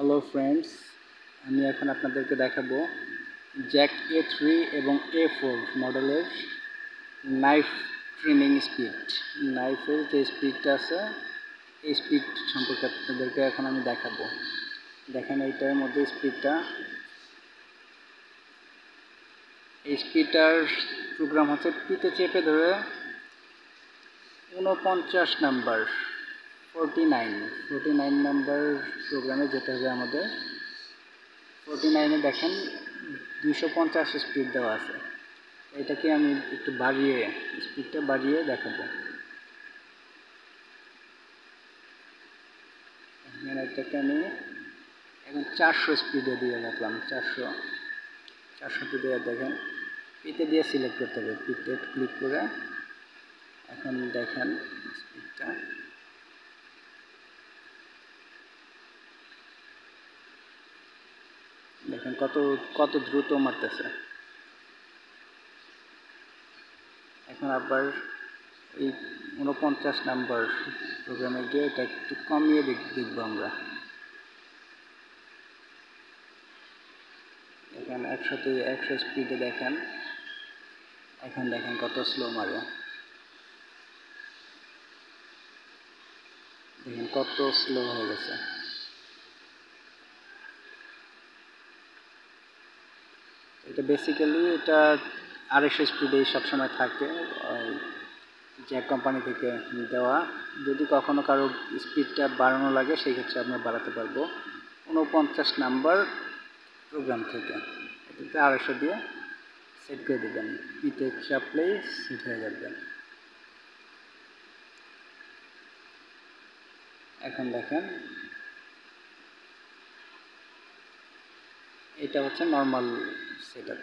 Hello friends, আমি এখন আপনাদেরকে দেখাবো জ্যাক A3 এবং A4 মডেলের নাইফ ট্রিমিং স্পিড। নাইফের যে স্পিডটা আছে এই স্পিড সম্পর্কে আপনাদেরকে এখন আমি দেখাবো। দেখেন এইটার মধ্যে স্পিডটা, এই স্পিডটার প্রোগ্রাম হচ্ছে পিতে চেপে ধরে 49 নাম্বার 49 নাম্বার প্রোগ্রামে যেতে হবে আমাদের। 49-এ দেখেন 250 স্পিড দেওয়া আছে। এটাকে আমি একটু বাড়িয়ে স্পিডটা বাড়িয়ে দেখাবো। এটাকে আমি এখন 400 স্পিডে দিয়ে রাখলাম। 400 দিয়ে দেখেন পিতে দিয়ে সিলেক্ট করতে হবে। পিতে ক্লিক করে এখন দেখেন স্পিডটা, দেখেন কত দ্রুত মারতেছে। এখন আবার এই 49 নাম্বার প্রোগ্রামে গিয়ে এটা একটু কমিয়ে দেখবো আমরা। দেখেন 100 স্পিডে দেখেন, এখন দেখেন কত স্লো মারে। দেখেন কত স্লো হয়ে গেছে। এটা বেসিক্যালি এটা 250 স্পিডেই সবসময় থাকে, জ্যাক কোম্পানি থেকে দেওয়া। যদি কখনো কারো স্পিডটা বাড়ানো লাগে সেই ক্ষেত্রে আমরা বাড়াতে পারবো। 49 নাম্বার প্রোগ্রাম থেকে এটাতে 250 দিয়ে সেট করে দেবেন। পিতে চাপলেই সেট হয়ে যাবে। এখন দেখেন এটা হচ্ছে নর্মাল সেটআপ।